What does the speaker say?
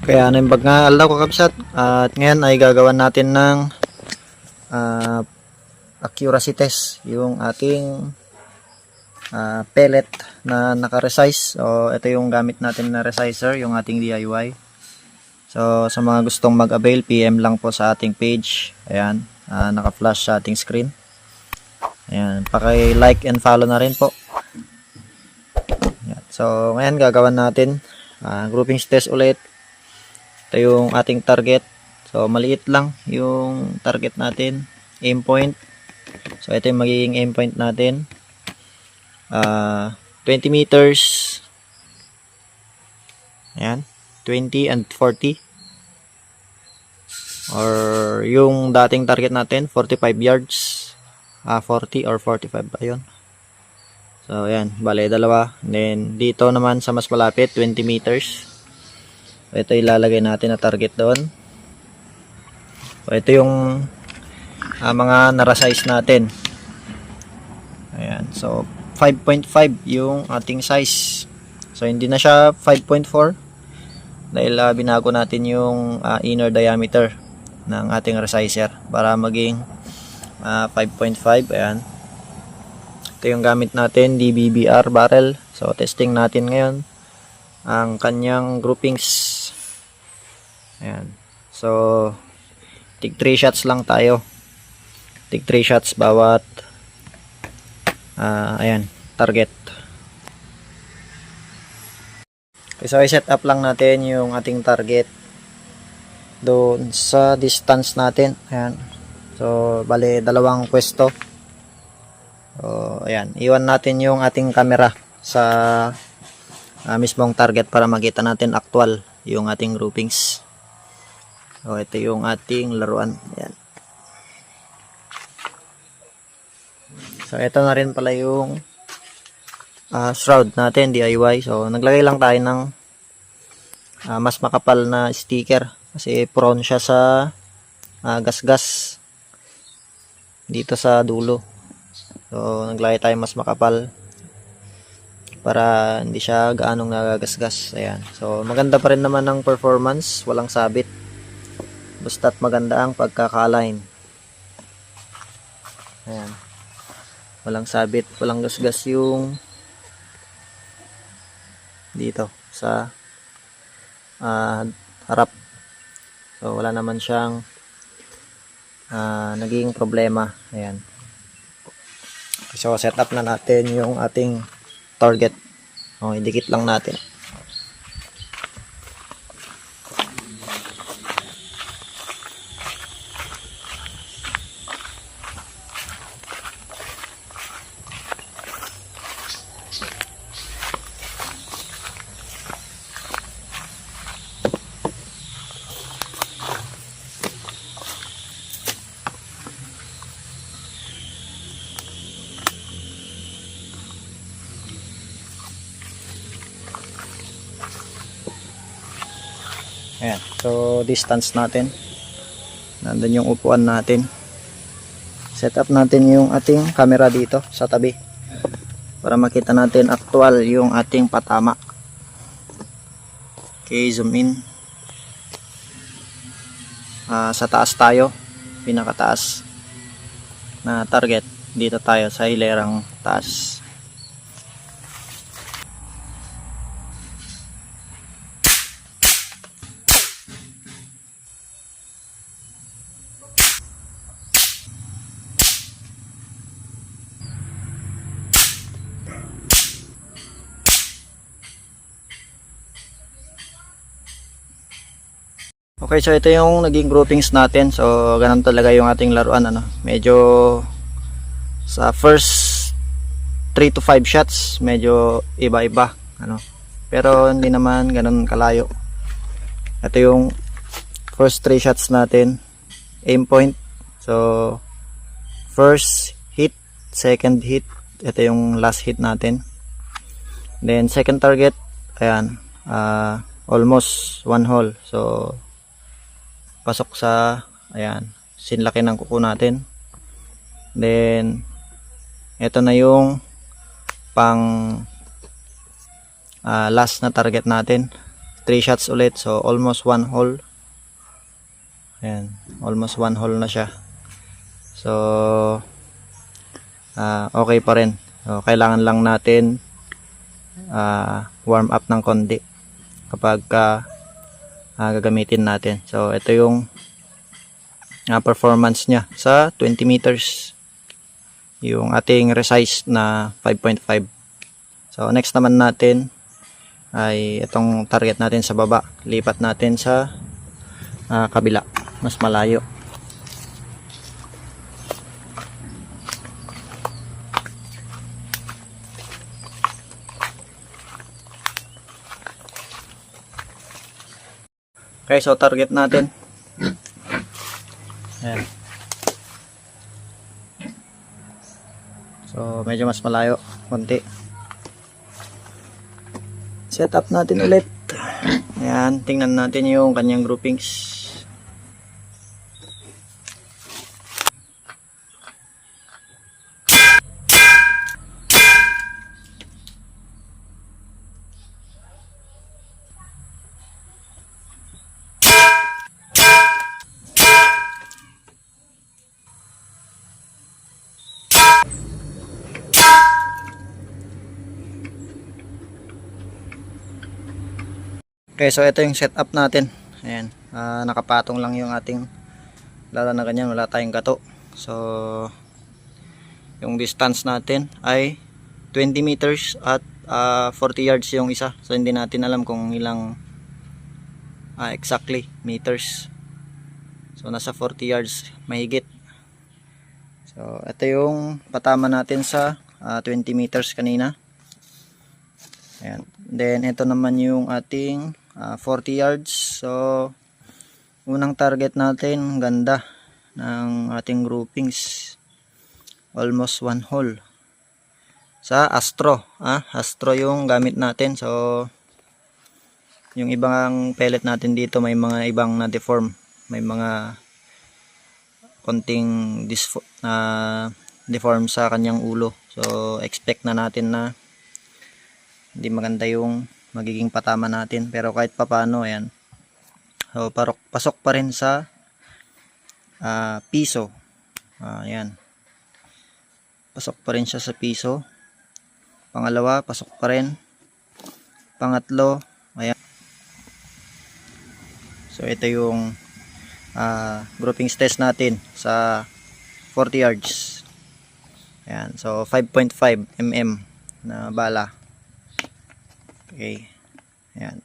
Kaya ano yung bag nga alaw ko kabsat. At ngayon ay gagawan natin ng accuracy test yung ating pellet na naka-resize. So ito yung gamit natin na resizer, yung ating DIY. So sa mga gustong mag-avail, PM lang po sa ating page. Ayan, naka-flash sa ating screen. Ayan, paki-like and follow na rin po. Ayan. So ngayon gagawan natin groupings test ulit. Ito yung ating target. So maliit lang yung target natin, aim point. So ito yung magiging aim point natin. 20 meters. Ayan, 20 and 40. Or yung dating target natin 45 yards. 40 or 45 ba yun? So ayan, bale dalawa. And then dito naman sa mas malapit 20 meters. So, ito ilalagay natin na target doon. So ito yung mga narasize natin. Ayan, so 5.5 yung ating size. So hindi na siya 5.4 dahil binago natin yung inner diameter ng ating resizer para maging 5.5. Ayan, ito yung gamit natin, DBBR barrel. So testing natin ngayon ang kanyang groupings. Ayan, so tig 3 shots lang tayo, tig 3 shots bawat ayan, target. Okay, so i-set up lang natin yung ating target doon sa distance natin. Ayan, so bale dalawang pwesto. So ayan, iwan natin yung ating camera sa mismong target para makita natin actual yung ating groupings. So ito yung ating laruan. Ayan. So ito na rin pala yung shroud natin, DIY. So naglagay lang tayo ng mas makapal na sticker kasi prone siya sa gas-gas dito sa dulo. So naglagay tayo mas makapal para hindi siya gaanong nagagasgas. Ayan. So maganda pa rin naman ang performance, walang sabit. Basta't maganda ang pagkaka-align. Ayan. Walang sabit, walang gasgas yung dito sa harap. So wala naman siyang naging problema. Ayan. So set up na natin yung ating target. Idikit lang natin. Ayan, so distance natin, nandun yung upuan natin. Set up natin yung ating camera dito sa tabi para makita natin actual yung ating patama. Okay, zoom in. Sa taas tayo, pinakataas na target. Dito tayo sa hilerang taas. Okay, so ito yung naging groupings natin. So ganun talaga yung ating laruan, ano. Medyo sa first 3 to 5 shots medyo iba-iba, ano. Pero hindi naman ganun kalayo. Ito yung first 3 shots natin, aim point. So first hit, second hit, ito yung last hit natin. Then second target, ayan, almost 1 hole. So pasok sa, ayan, sinlaki ng kuko natin. Then ito na yung pang last na target natin, 3 shots ulit. So almost 1 hole. Ayan, almost 1 hole na siya. So okay pa rin. So, kailangan lang natin warm up ng konti kapag gagamitin natin. So ito yung performance niya sa 20 meters, yung ating resize na 5.5. So next naman natin ay itong target natin sa baba, lipat natin sa kabila, mas malayo. Okay, so target natin, ayan. So medyo mas malayo konti. Set up natin ulit. Ayan, tingnan natin yung kanyang groupings. Okay, so ito yung setup natin. Ayan, nakapatong lang yung ating lala na ganyan, wala tayong gato. So yung distance natin ay 20 meters at 40 yards yung isa. So hindi natin alam kung ilang exactly meters. So nasa 40 yards mahigit. So ito yung patama natin sa 20 meters kanina. Ayan. Then ito naman yung ating 40 yards. So unang target natin, ganda ng ating groupings, almost 1 hole sa Astro. Astro yung gamit natin. So yung ibang pellet natin dito may mga ibang na deform, may mga konting deform sa kanyang ulo. So expect na natin na hindi maganda yung magiging patama natin, pero kahit papano, ayan. So pasok pa rin sa piso. Ayan, pasok pa rin siya sa piso. Pangalawa, pasok pa rin. Pangatlo, ayan. So ito yung groupings test natin sa 40 yards. Ayan, so 5.5 mm na bala. Okay, ayan.